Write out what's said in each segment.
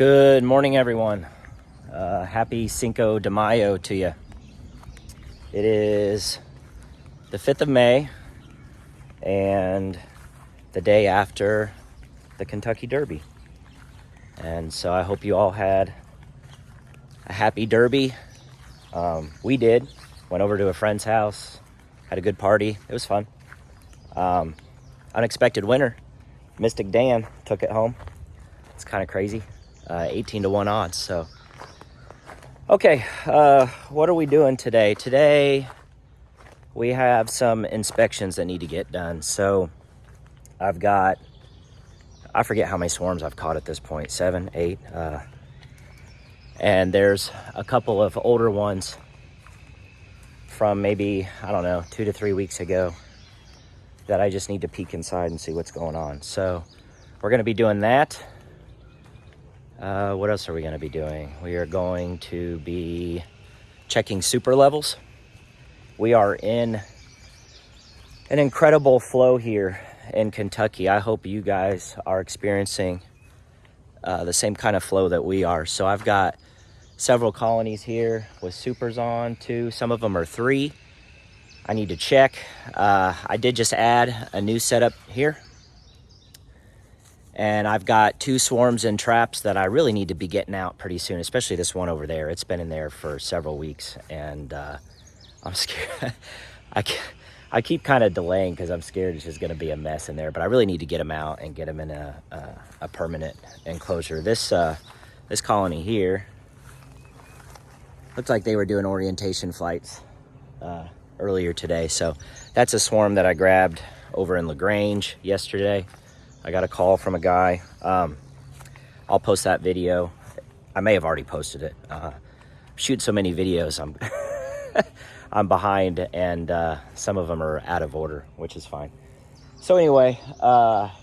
Good morning, everyone. Happy Cinco de Mayo to you. It is the 5th of May and the day after the Kentucky Derby. And so I hope you all had a happy Derby. We did. Went over to a friend's house, had a good party. It was fun. Unexpected winner. Mystic Dan took it home. It's kind of crazy. 18-1 odds. So, okay, what are we doing today? Today, we have some inspections that need to get done. So, I forget how many swarms I've caught at this point, 7, 8. And there's a couple of older ones from maybe, 2 to 3 weeks ago that I just need to peek inside and see what's going on. So, we're going to be doing that. What else are we going to be doing? We are going to be checking super levels. We are in an incredible flow here in Kentucky. I hope you guys are experiencing the same kind of flow that we are. So I've got several colonies here with supers on, 2. Some of them are 3. I need to check. I did just add a new setup here. And I've got 2 swarms and traps that I really need to be getting out pretty soon, especially this one over there. It's been in there for several weeks, and I'm scared. I keep kind of delaying because I'm scared it's just going to be a mess in there, but I really need to get them out and get them in a permanent enclosure. This colony here looks like they were doing orientation flights earlier today, so that's a swarm that I grabbed over in LaGrange yesterday. I got a call from a guy. I'll post that video. I may have already posted it. Shoot so many videos, I'm behind, and some of them are out of order, which is fine. So anyway,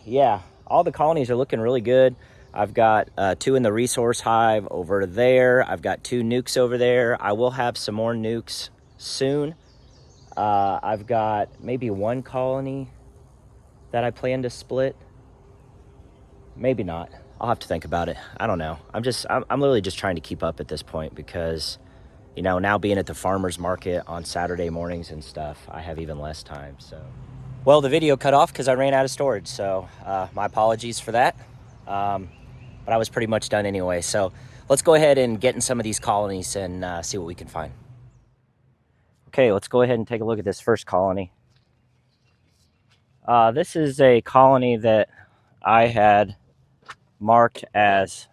yeah, all the colonies are looking really good. I've got 2 in the resource hive over there. I've got 2 nukes over there. I will have some more nukes soon. I've got maybe 1 colony that I plan to split. Maybe not. I'll have to think about it. I don't know. I'm literally just trying to keep up at this point because, now being at the farmer's market on Saturday mornings and stuff, I have even less time. So, well, the video cut off because I ran out of storage. So, my apologies for that. But I was pretty much done anyway. So, let's go ahead and get in some of these colonies and see what we can find. Okay, let's go ahead and take a look at this first colony. This is a colony that I had marked as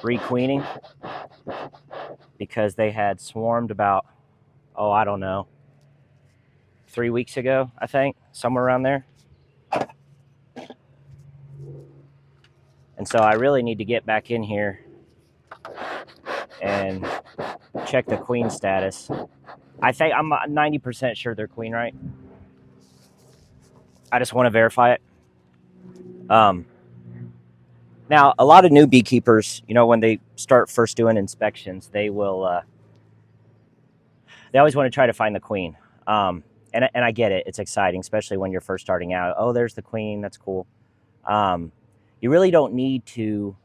requeening because they had swarmed about, 3 weeks ago, I think, somewhere around there. And so I really need to get back in here and check the queen status. I think I'm 90% sure they're queen, right? I just want to verify it. Now, a lot of new beekeepers, when they start first doing inspections, they will, they always want to try to find the queen. And I get it. It's exciting, especially when you're first starting out. Oh, there's the queen. That's cool. You really don't need to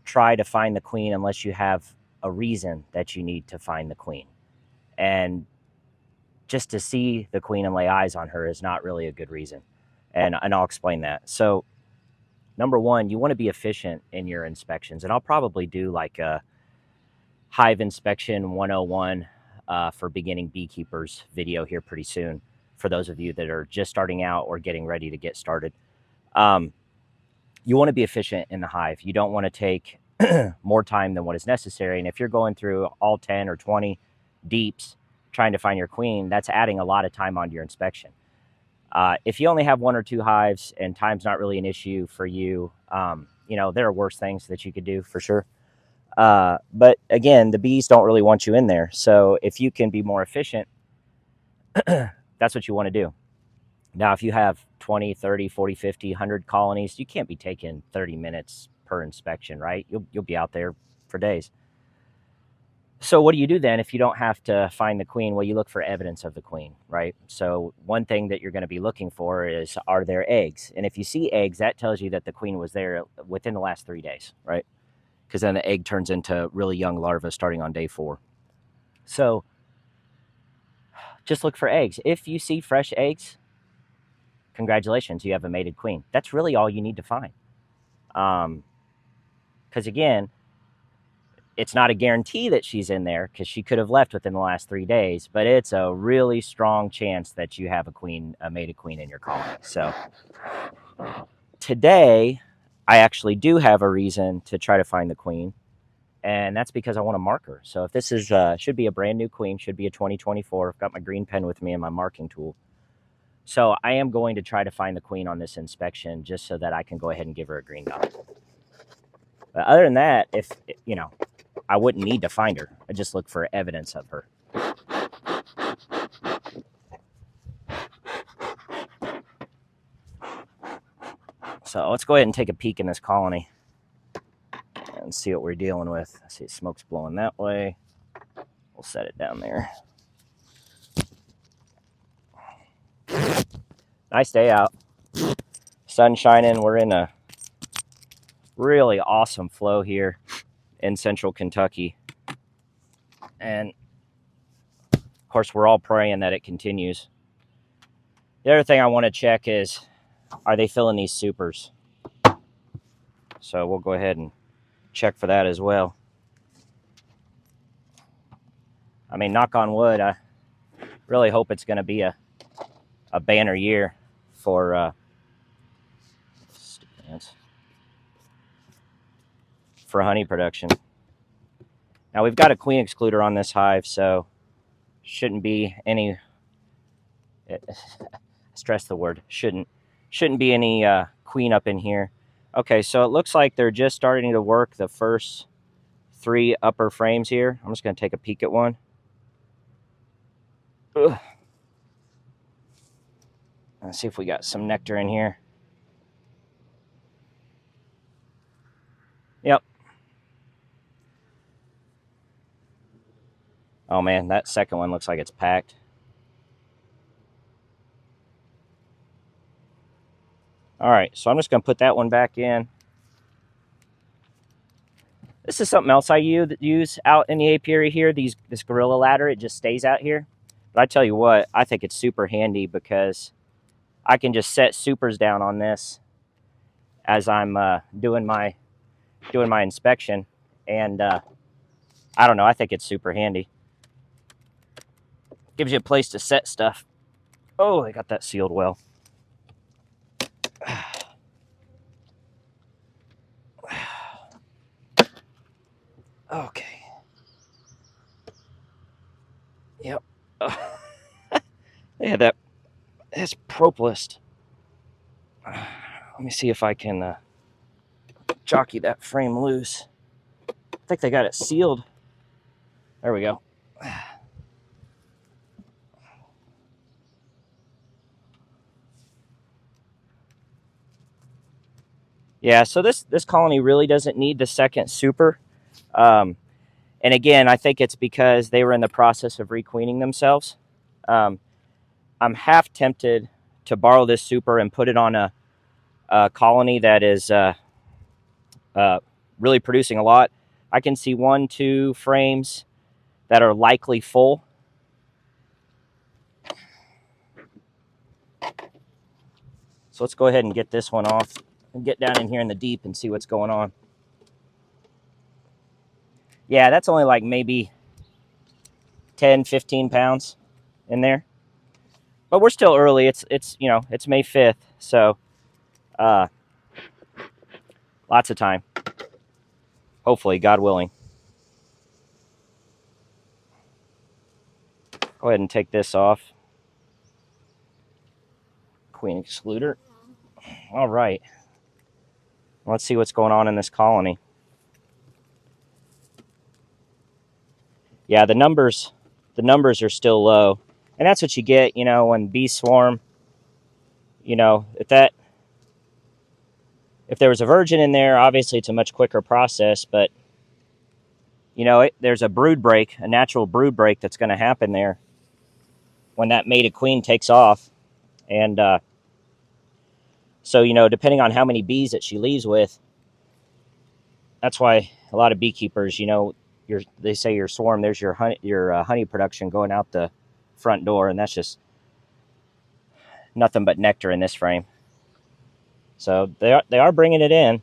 try to find the queen unless you have a reason that you need to find the queen. And just to see the queen and lay eyes on her is not really a good reason. And I'll explain that. So, number one, you want to be efficient in your inspections. And I'll probably do like a Hive Inspection 101 for beginning beekeepers video here pretty soon for those of you that are just starting out or getting ready to get started. You want to be efficient in the hive. You don't want to take more time than what is necessary. And if you're going through all 10 or 20 deeps trying to find your queen, that's adding a lot of time onto your inspection. If you only have 1 or 2 hives and time's not really an issue for you, there are worse things that you could do for sure. But again, the bees don't really want you in there. So if you can be more efficient, that's what you want to do. Now, if you have 20, 30, 40, 50, 100 colonies, you can't be taking 30 minutes per inspection, right? You'll be out there for days. So what do you do then if you don't have to find the queen? Well, you look for evidence of the queen, right? So one thing that you're going to be looking for is, are there eggs? And if you see eggs, that tells you that the queen was there within the last 3 days, right? Because then the egg turns into really young larvae starting on day 4. So just look for eggs. If you see fresh eggs, congratulations, you have a mated queen. That's really all you need to find. Because again, it's not a guarantee that she's in there, because she could have left within the last 3 days, but it's a really strong chance that you have a mated queen in your colony. So today, I actually do have a reason to try to find the queen, and that's because I want to mark her. So if this is should be a brand new queen, should be a 2024. I've got my green pen with me and my marking tool. So I am going to try to find the queen on this inspection, just so that I can go ahead and give her a green dot. But other than that, if you know, I wouldn't need to find her. I just look for evidence of her. So let's go ahead and take a peek in this colony and see what we're dealing with. I see smoke's blowing that way. We'll set it down there. Nice day out. Sun shining. We're in a really awesome flow here in central Kentucky. And of course, we're all praying that it continues. The other thing I want to check is, are they filling these supers? So we'll go ahead and check for that as well. I mean, knock on wood, I really hope it's going to be a banner year for honey production. Now we've got a queen excluder on this hive, so shouldn't be any, stress the word, shouldn't be any queen up in here. Okay, so it looks like they're just starting to work the first 3 upper frames here. I'm just going to take a peek at one. Ugh. Let's see if we got some nectar in here. Yep. Oh man, that second one looks like it's packed. All right, so I'm just going to put that one back in. This is something else I use out in the apiary here, this gorilla ladder. It just stays out here. But I tell you what, I think it's super handy because I can just set supers down on this as I'm doing my inspection. And I don't know, I think it's super handy. Gives you a place to set stuff. Oh, I got that sealed well. Okay. Yep. Yeah, that's propolis. Let me see if I can jockey that frame loose. I think they got it sealed. There we go. Yeah, so this colony really doesn't need the second super. And again, I think it's because they were in the process of requeening themselves. I'm half tempted to borrow this super and put it on a colony that is really producing a lot. I can see 1, 2 frames that are likely full. So let's go ahead and get this one off and get down in here in the deep and see what's going on. Yeah, that's only like maybe 10, 15 pounds in there. But we're still early. It's you know, it's May 5th, so lots of time. Hopefully, God willing. Go ahead and take this off. Queen excluder. All right. Let's see what's going on in this colony. Yeah, the numbers are still low. And that's what you get, you know, when bees swarm. You know, if there was a virgin in there, obviously it's a much quicker process, but you know, there's a brood break, a natural brood break that's going to happen there when that mated queen takes off. And so, you know, depending on how many bees that she leaves with, that's why a lot of beekeepers, you know, they say your swarm, there's your honey production going out the front door, and that's just nothing but nectar in this frame. So they are bringing it in.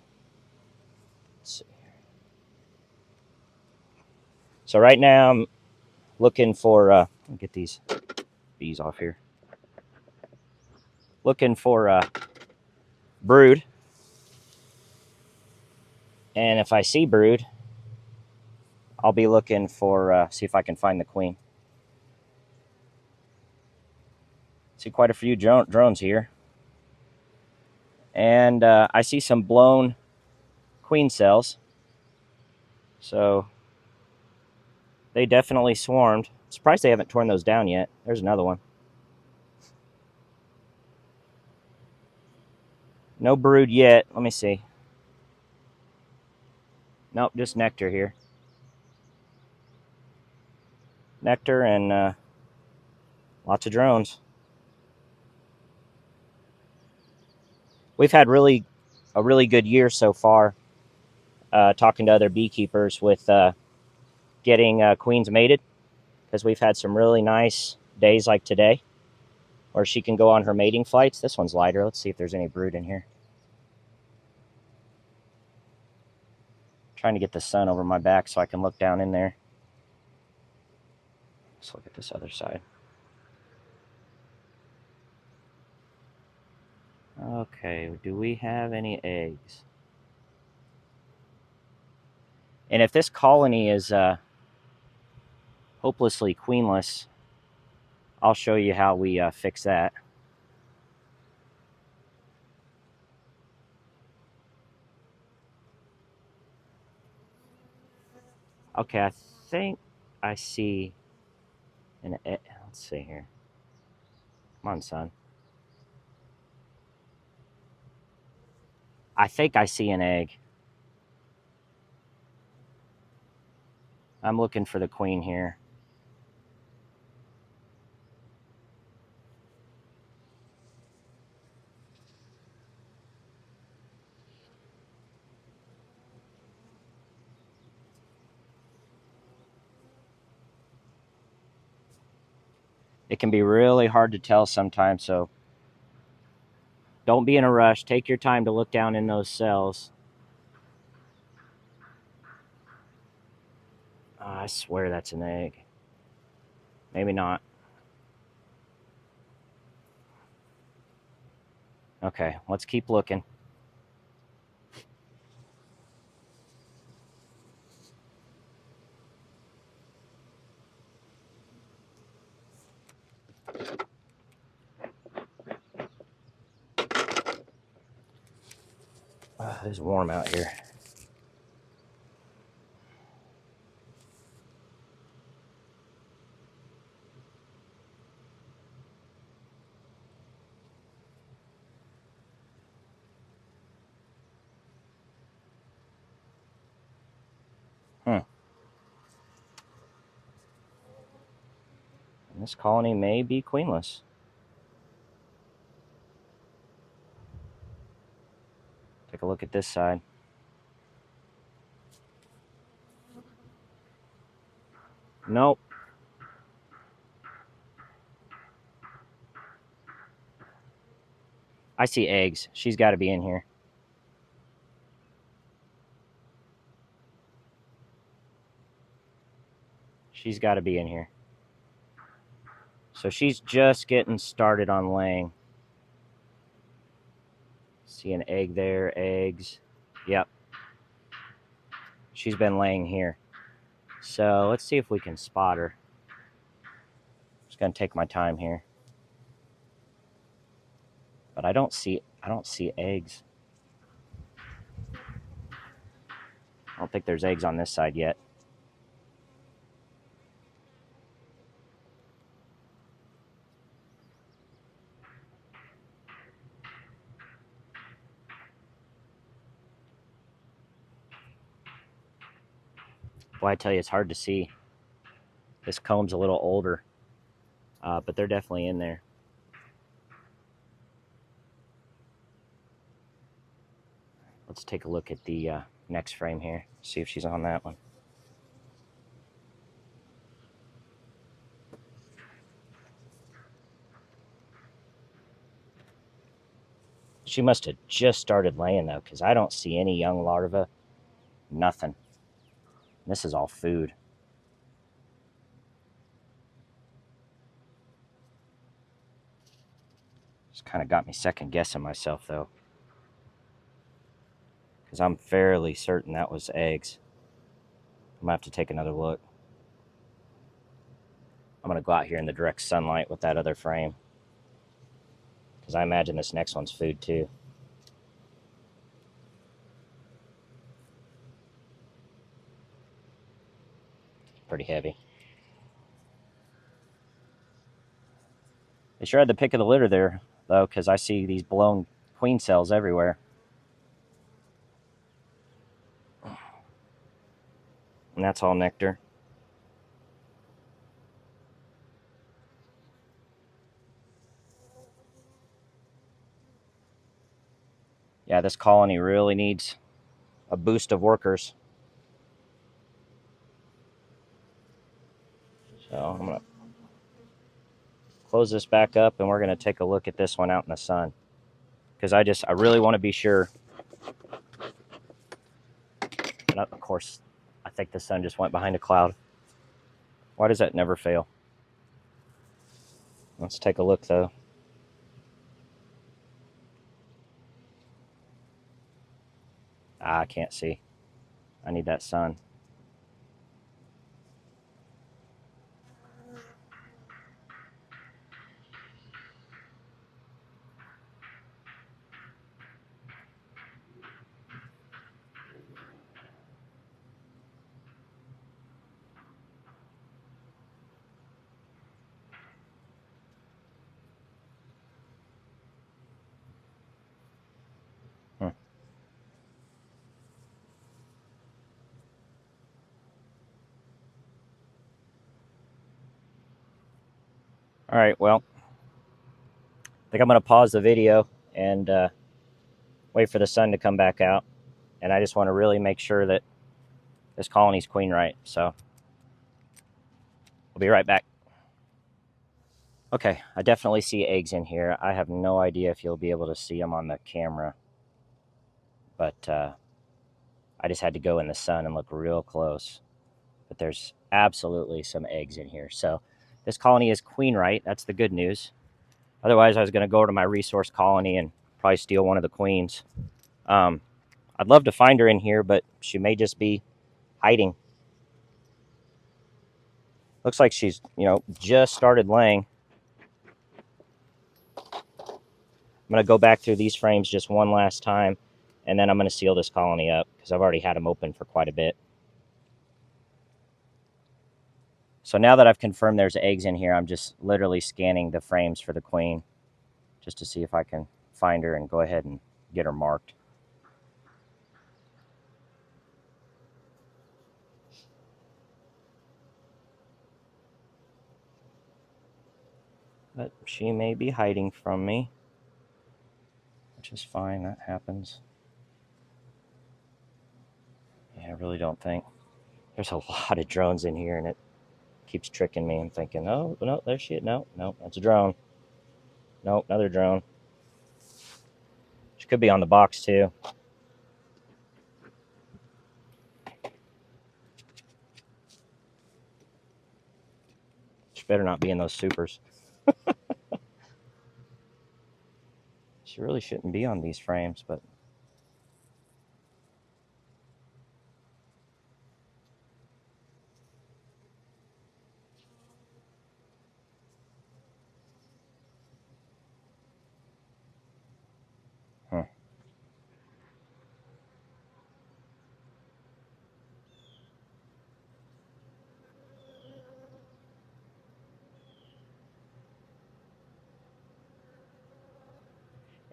So right now I'm looking for let me get these bees off here. Looking for brood, and if I see brood, I'll be looking for see if I can find the queen. See quite a few drones here, and I see some blown queen cells. So they definitely swarmed. Surprised they haven't torn those down yet. There's another one. No brood yet. Let me see. Nope, just nectar here. Nectar and lots of drones. We've had a really good year so far. Talking to other beekeepers with getting queens mated, because we've had some really nice days like today where she can go on her mating flights. This one's lighter. Let's see if there's any brood in here. Trying to get the sun over my back so I can look down in there. Let's look at this other side. Okay, do we have any eggs? And if this colony is hopelessly queenless, I'll show you how we fix that. Okay, I think I see an egg. Let's see here. Come on, son. I think I see an egg. I'm looking for the queen here. It can be really hard to tell sometimes, so don't be in a rush. Take your time to look down in those cells. Oh, I swear that's an egg. Maybe not. Okay, let's keep looking. It's warm out here. This colony may be queenless. Take a look at this side. Nope. I see eggs. She's got to be in here. She's got to be in here. So she's just getting started on laying. See an egg there, eggs. Yep. She's been laying here. So let's see if we can spot her. Just gonna take my time here. But I don't see eggs. I don't think there's eggs on this side yet. Boy, I tell you, it's hard to see. This comb's a little older, but they're definitely in there. Let's take a look at the next frame here, see if she's on that one. She must have just started laying, though, because I don't see any young larvae. Nothing. This is all food. Just kind of got me second guessing myself, though, because I'm fairly certain that was eggs. I'm going to have to take another look. I'm going to go out here in the direct sunlight with that other frame, because I imagine this next one's food, too. Pretty heavy. They sure had the pick of the litter there, though, because I see these blown queen cells everywhere. And that's all nectar. Yeah, this colony really needs a boost of workers. So I'm going to close this back up, and we're going to take a look at this one out in the sun, because I really want to be sure. And of course, I think the sun just went behind a cloud. Why does that never fail? Let's take a look, though. I can't see. I need that sun. Hmm. All right, well, I think I'm going to pause the video and wait for the sun to come back out. And I just want to really make sure that this colony's queen right. So I'll be right back. Okay, I definitely see eggs in here. I have no idea if you'll be able to see them on the camera, but I just had to go in the sun and look real close. But there's absolutely some eggs in here. So this colony is queen right. That's the good news. Otherwise, I was going to go to my resource colony and probably steal one of the queens. I'd love to find her in here, but she may just be hiding. Looks like she's, just started laying. I'm going to go back through these frames just one last time, and then I'm going to seal this colony up because I've already had them open for quite a bit. So now that I've confirmed there's eggs in here, I'm just literally scanning the frames for the queen just to see if I can find her and go ahead and get her marked. But she may be hiding from me, which is fine. That happens. Yeah, I really don't think. There's a lot of drones in here, and it keeps tricking me. I'm thinking, oh, no, there's shit. No, that's a drone. No, another drone. She could be on the box, too. She better not be in those supers. She really shouldn't be on these frames, but...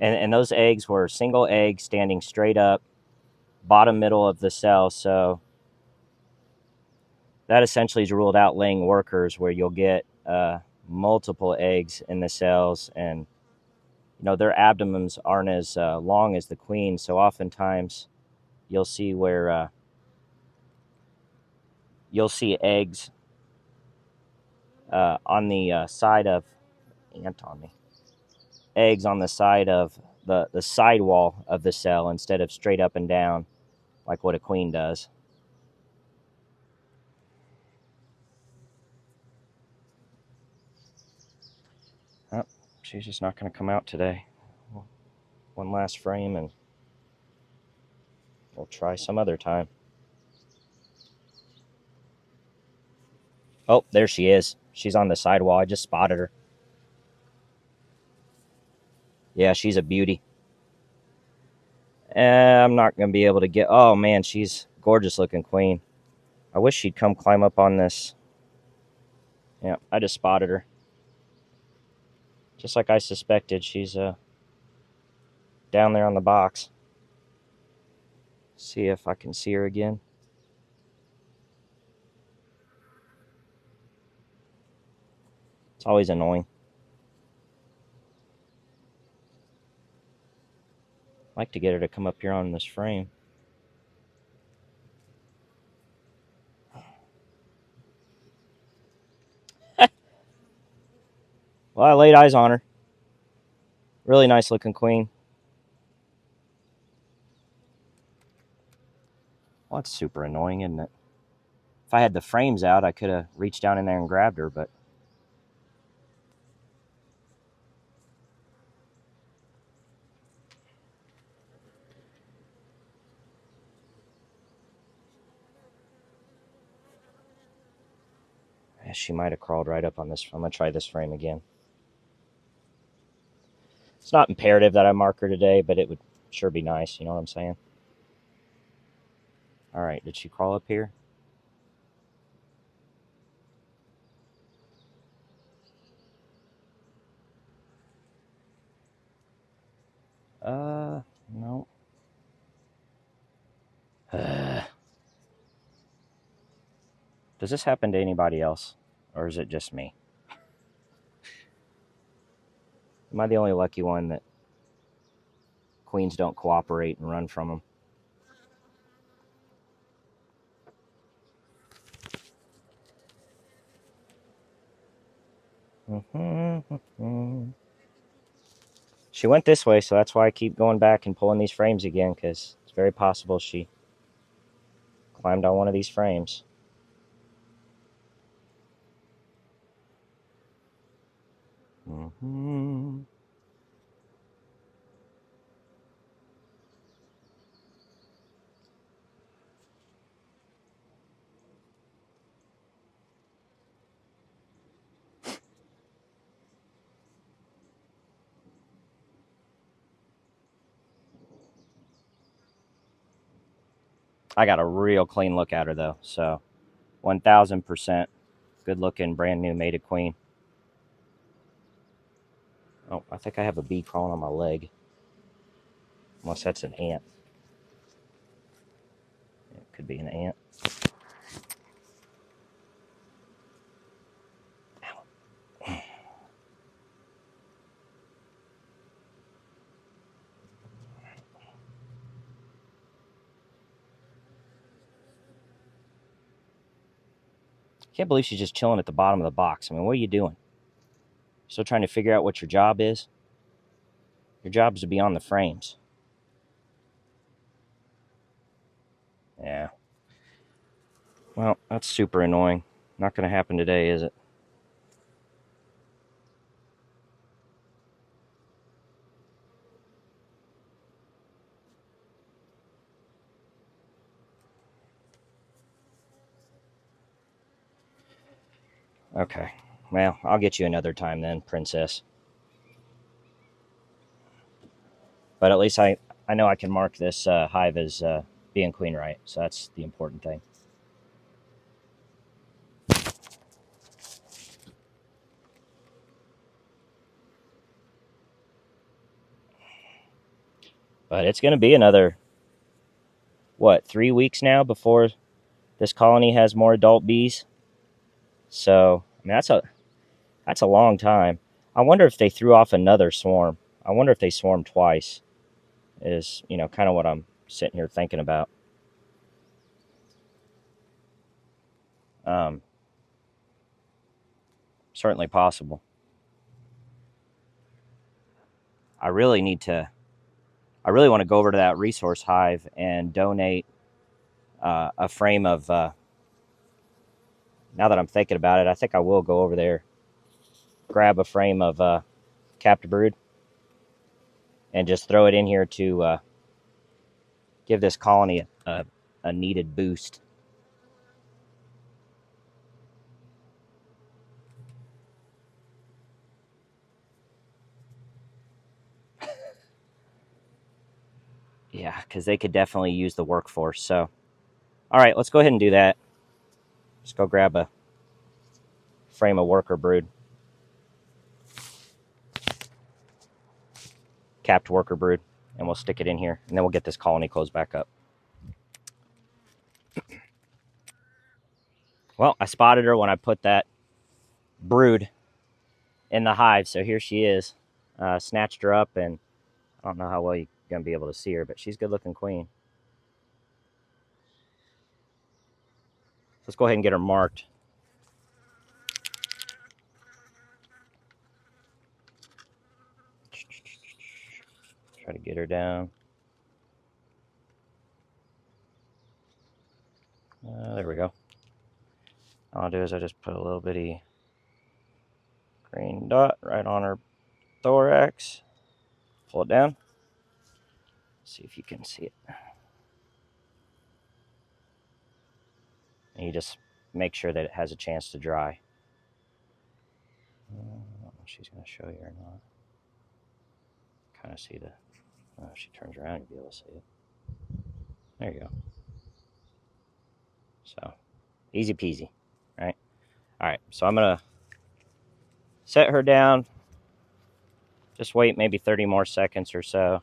And those eggs were single eggs standing straight up, bottom middle of the cell. So that essentially is ruled out laying workers, where you'll get multiple eggs in the cells, and their abdomens aren't as long as the queen, so oftentimes you'll see where you'll see eggs on the side of ant on me eggs on the side of the sidewall of the cell instead of straight up and down like what a queen does. Oh, she's just not going to come out today. One last frame and we'll try some other time. Oh, there she is. She's on the sidewall. I just spotted her. Yeah, she's a beauty. I'm not going to be able to get... Oh, man, she's gorgeous looking queen. I wish she'd come climb up on this. Yeah, I just spotted her. Just like I suspected, she's down there on the box. See if I can see her again. It's always annoying. I'd like to get her to come up here on this frame. Well, I laid eyes on her. Really nice looking queen. Well, that's super annoying, isn't it? If I had the frames out, I could have reached down in there and grabbed her, but... she might have crawled right up on this. I'm going to try this frame again. It's not imperative that I mark her today, but it would sure be nice. You know what I'm saying? All right. Did she crawl up here? No. Does this happen to anybody else? Or is it just me? Am I the only lucky one that queens don't cooperate and run from them? She went this way, so that's why I keep going back and pulling these frames again, because it's very possible she climbed on one of these frames. I got a real clean look at her, though, so 1,000% good looking, brand new mated queen. Oh, I think I have a bee crawling on my leg. Unless that's an ant. It could be an ant. Can't believe she's just chilling at the bottom of the box. I mean, what are you doing? Still trying to figure out what your job is? Your job is to be on the frames. Yeah. Well, that's super annoying. Not going to happen today, is it? Okay. Well, I'll get you another time then, princess. But at least I know I can mark this hive as being queen right. So that's the important thing. But it's going to be another, what, 3 weeks now before This colony has more adult bees. So, I mean, that's a long time. I wonder if they threw off another swarm. I wonder if they swarmed twice. Is, you know, kind of what I'm sitting here thinking about. Um, Certainly possible. I really need to. I really want to go over to that resource hive and donate a frame of. Now that I'm thinking about it, I think I will go over there, grab a frame of captive brood, and just throw it in here to give this colony a needed boost. Yeah, because they could definitely use the workforce. So, all right, let's go ahead and do that. Just go grab a frame of worker brood, capped worker brood, and we'll stick it in here, and then we'll get this colony closed back up. Well, I spotted her when I put that brood in the hive, so here she is. Snatched her up, and I don't know how well you're going to be able to see her, but she's a good-looking queen. Let's go ahead and get her marked. Try to get her down. There we go. All I'll do is I just put a little bitty green dot right on her thorax. Pull it down. See if you can see it. And you just make sure that it has a chance to dry. I don't know if she's going to show you or not. Kind of see the... Oh, if she turns around, you'll be able to see it. There you go. So, easy peasy, right? All right, so I'm going to set her down. Just wait maybe 30 more seconds or so.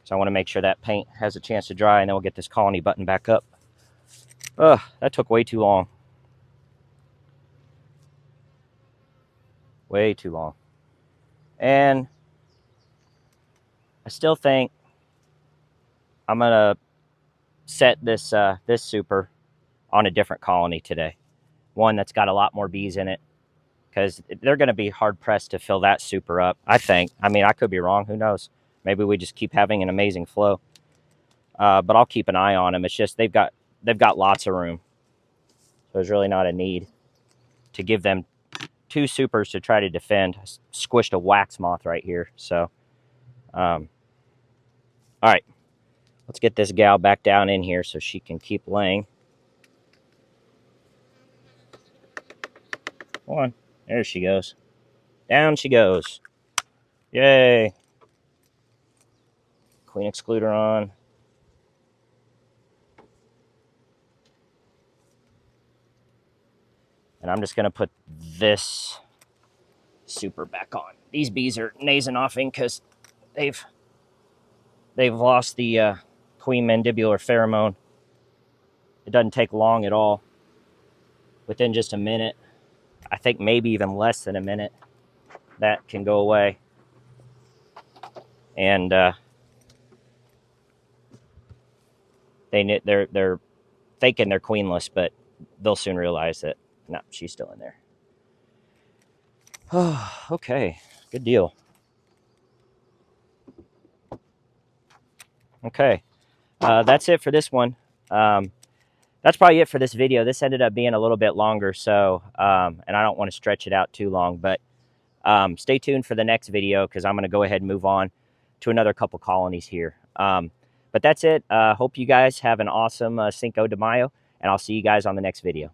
So I want to make sure that paint has a chance to dry, and then we'll get this colony button back up. Ugh, that took way too long. Way too long. And I still think I'm going to set this this super on a different colony today. One that's got a lot more bees in it, because they're going to be hard-pressed to fill that super up, I think. I mean, I could be wrong. Who knows? Maybe we just keep having an amazing flow. But I'll keep an eye on them. It's just they've got lots of room. So there's really not a need to give them two supers to try to defend. I squished a wax moth right here. So, all right. Let's get this gal back down in here so she can keep laying. Come on. There she goes. Down she goes. Yay. Queen excluder on. And I'm just going to put this super back on. These bees are nasing-offing because they've lost the queen mandibular pheromone. It doesn't take long at all. Within just a minute, I think maybe even less than a minute, that can go away. And they're thinking they're queenless, but they'll soon realize that no, she's still in there. Oh, okay, good deal. Okay, that's it for this one. That's probably it for this video. This ended up being a little bit longer, so and I don't want to stretch it out too long, but stay tuned for the next video, because I'm going to go ahead and move on to another couple colonies here. But that's it. Hope you guys have an awesome Cinco de Mayo, and I'll see you guys on the next video.